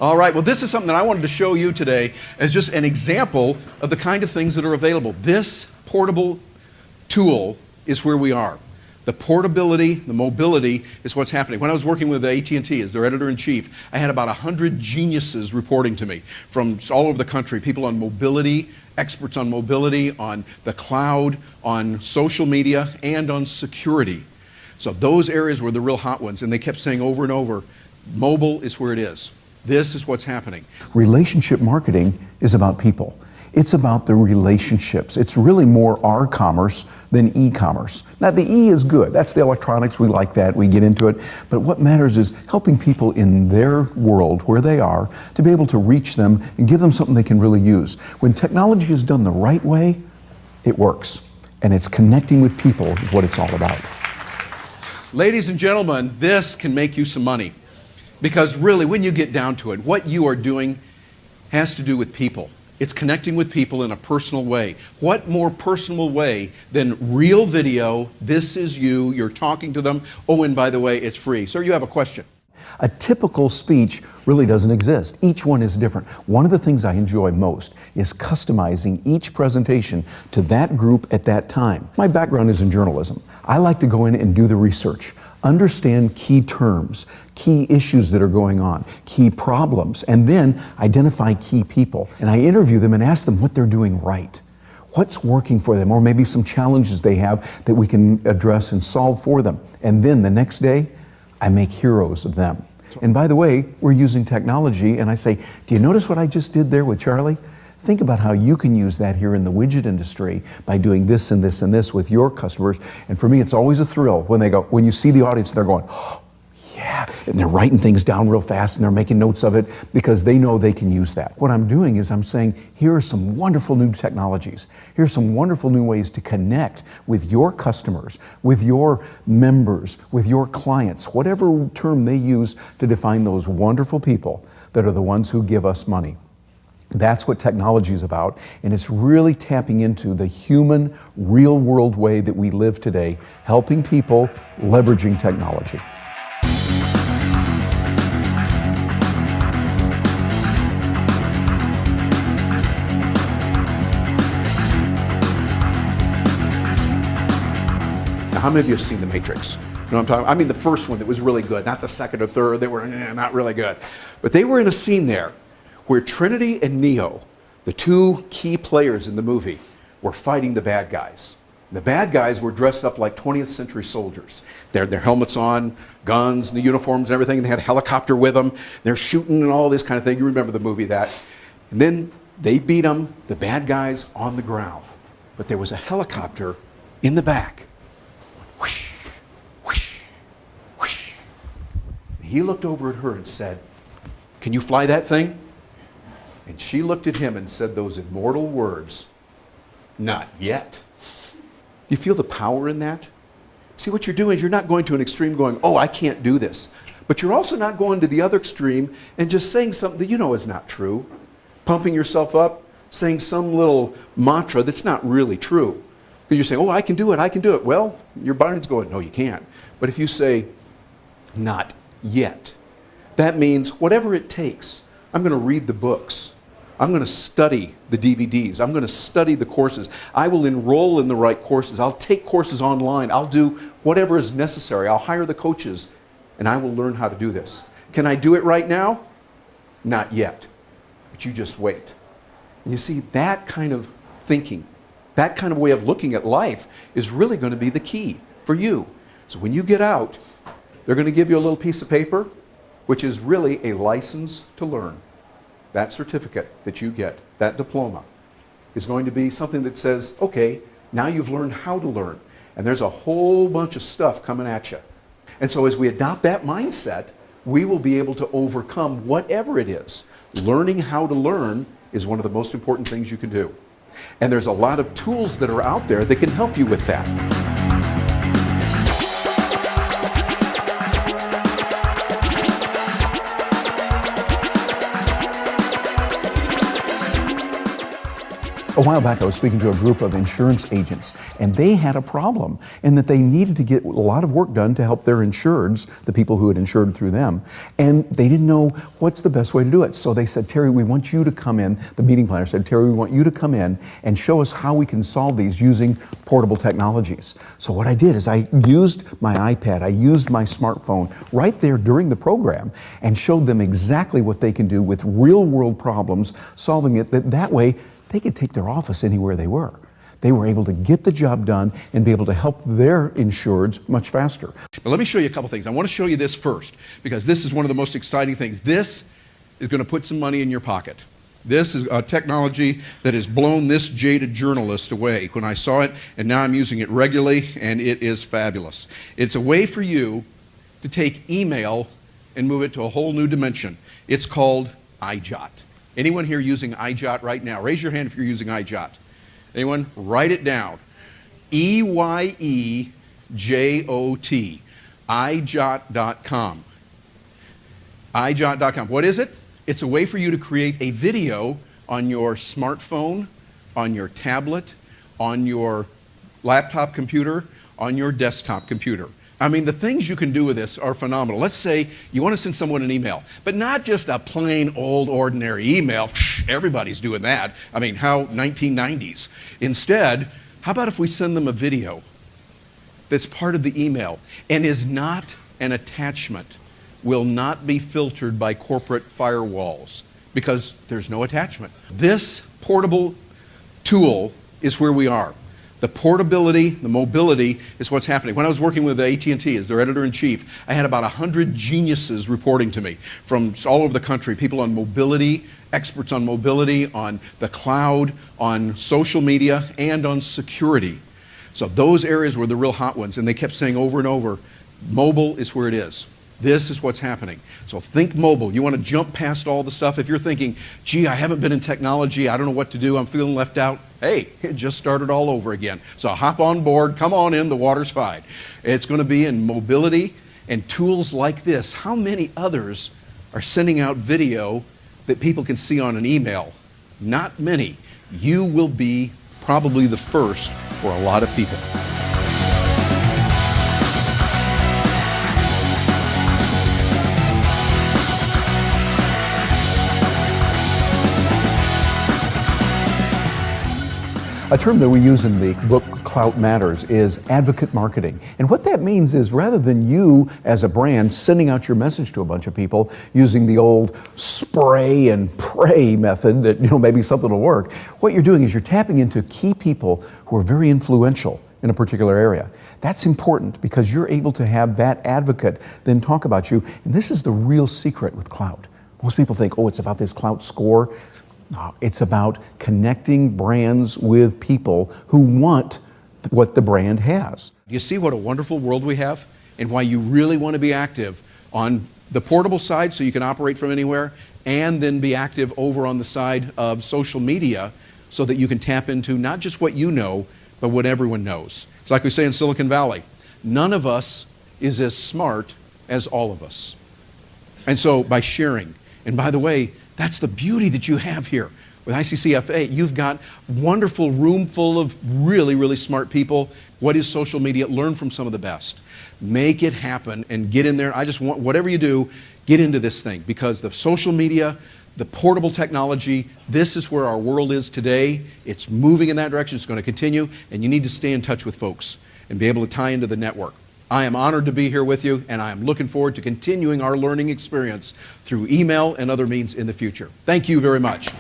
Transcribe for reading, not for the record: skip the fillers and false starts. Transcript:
All right, well, this is something that I wanted to show you today as just an example of the kind of things that are available. This portable tool is where we are. The portability, the mobility is what's happening. When I was working with AT&T as their editor-in-chief, I had about 100 geniuses reporting to me from all over the country, people on mobility, experts on mobility, on the cloud, on social media, and on security. So those areas were the real hot ones, and they kept saying over and over, mobile is where it is. This is what's happening. Relationship marketing is about people. It's about the relationships. It's really more our commerce than e-commerce. Now the E is good. That's the electronics. We like that. We get into it. But what matters is helping people in their world, where they are, to be able to reach them and give them something they can really use. When technology is done the right way, it works. And it's connecting with people is what it's all about. Ladies and gentlemen, this can make you some money. Because really, when you get down to it, what you are doing has to do with people. It's connecting with people in a personal way. What more personal way than real video? This is you, you're talking to them. Oh, and by the way, it's free. Sir, you have a question. A typical speech really doesn't exist. Each one is different. One of the things I enjoy most is customizing each presentation to that group at that time. My background is in journalism. I like to go in and do the research, understand key terms, key issues that are going on, key problems, and then identify key people. And I interview them and ask them what they're doing right. What's working for them, or maybe some challenges they have that we can address and solve for them. And then the next day, I make heroes of them. And by the way, we're using technology, and I say, do you notice what I just did there with Charlie? Think about how you can use that here in the widget industry by doing this and this and this with your customers. And for me, it's always a thrill when they go, when you see the audience, they're going, oh, yeah, and they're writing things down real fast and they're making notes of it because they know they can use that. What I'm doing is I'm saying, here are some wonderful new technologies. Here's some wonderful new ways to connect with your customers, with your members, with your clients, whatever term they use to define those wonderful people that are the ones who give us money. That's what technology is about, and it's really tapping into the human, real-world way that we live today, helping people, leveraging technology. How many of you have seen The Matrix? You know what I'm talking about? I mean the first one that was really good, not the second or third, they were not really good. But they were in a scene there where Trinity and Neo, the two key players in the movie, were fighting the bad guys. The bad guys were dressed up like 20th century soldiers. They had their helmets on, guns, and the uniforms and everything, and they had a helicopter with them. They're shooting and all this kind of thing. You remember the movie, that. And then they beat them, the bad guys, on the ground. But there was a helicopter in the back. Whoosh, whoosh, whoosh. He looked over at her and said, "Can you fly that thing?" And she looked at him and said those immortal words, "Not yet." You feel the power in that? See, what you're doing is you're not going to an extreme going, "Oh, I can't do this." But you're also not going to the other extreme and just saying something that you know is not true. Pumping yourself up, saying some little mantra that's not really true. Because you're saying, "Oh, I can do it, I can do it." Well, your body's going, "No, you can't." But if you say, "Not yet," that means whatever it takes. I'm going to read the books. I'm going to study the DVDs. I'm going to study the courses. I will enroll in the right courses. I'll take courses online. I'll do whatever is necessary. I'll hire the coaches, and I will learn how to do this. Can I do it right now? Not yet. But you just wait. And you see, that kind of thinking, that kind of way of looking at life is really going to be the key for you. So when you get out, they're going to give you a little piece of paper, which is really a license to learn. That certificate that you get, that diploma, is going to be something that says, okay, now you've learned how to learn. And there's a whole bunch of stuff coming at you. And so as we adopt that mindset, we will be able to overcome whatever it is. Learning how to learn is one of the most important things you can do. And there's a lot of tools that are out there that can help you with that. A while back, I was speaking to a group of insurance agents, and they had a problem in that they needed to get a lot of work done to help their insureds, the people who had insured through them, and they didn't know what's the best way to do it. So they said, Terry, we want you to come in. The meeting planner said, Terry, we want you to come in and show us how we can solve these using portable technologies. So what I did is I used my iPad, I used my smartphone right there during the program and showed them exactly what they can do with real-world problems, solving it that way they could take their office anywhere they were. They were able to get the job done and be able to help their insureds much faster. But let me show you a couple things. I want to show you this first because this is one of the most exciting things. This is going to put some money in your pocket. This is a technology that has blown this jaded journalist away when I saw it, and now I'm using it regularly, and it is fabulous. It's a way for you to take email and move it to a whole new dimension. It's called iJot. Anyone here using iJot right now? Raise your hand if you're using iJot. Anyone? Write it down. EYEJOT. iJot.com. iJot.com. What is it? It's a way for you to create a video on your smartphone, on your tablet, on your laptop computer, on your desktop computer. I mean, the things you can do with this are phenomenal. Let's say you want to send someone an email, but not just a plain old ordinary email. Everybody's doing that. I mean, how 1990s. Instead, how about if we send them a video that's part of the email and is not an attachment, will not be filtered by corporate firewalls because there's no attachment. This portable tool is where we are. The portability, the mobility is what's happening. When I was working with AT&T as their editor-in-chief, I had about 100 geniuses reporting to me from all over the country, people on mobility, experts on mobility, on the cloud, on social media, and on security. So those areas were the real hot ones, and they kept saying over and over, mobile is where it is. This is what's happening. So think mobile. You want to jump past all the stuff. If you're thinking, gee, I haven't been in technology, I don't know what to do, I'm feeling left out. Hey, it just started all over again. So hop on board, come on in, the water's fine. It's going to be in mobility and tools like this. How many others are sending out video that people can see on an email? Not many. You will be probably the first for a lot of people. A term that we use in the book Clout Matters is advocate marketing. And what that means is rather than you as a brand sending out your message to a bunch of people using the old spray and pray method that maybe something will work, what you're doing is you're tapping into key people who are very influential in a particular area. That's important because you're able to have that advocate then talk about you. And this is the real secret with Clout. Most people think, oh, it's about this Clout score. No, it's about connecting brands with people who want what the brand has. You see what a wonderful world we have and why you really want to be active on the portable side so you can operate from anywhere, and then be active over on the side of social media so that you can tap into not just what you know, but what everyone knows. It's like we say in Silicon Valley, none of us is as smart as all of us. And so by sharing, and by the way, that's the beauty that you have here. With ICCFA, you've got a wonderful room full of really, really smart people. What is social media? Learn from some of the best. Make it happen and get in there. I just want, whatever you do, get into this thing because the social media, the portable technology, this is where our world is today. It's moving in that direction. It's going to continue, and you need to stay in touch with folks and be able to tie into the network. I am honored to be here with you, and I am looking forward to continuing our learning experience through email and other means in the future. Thank you very much.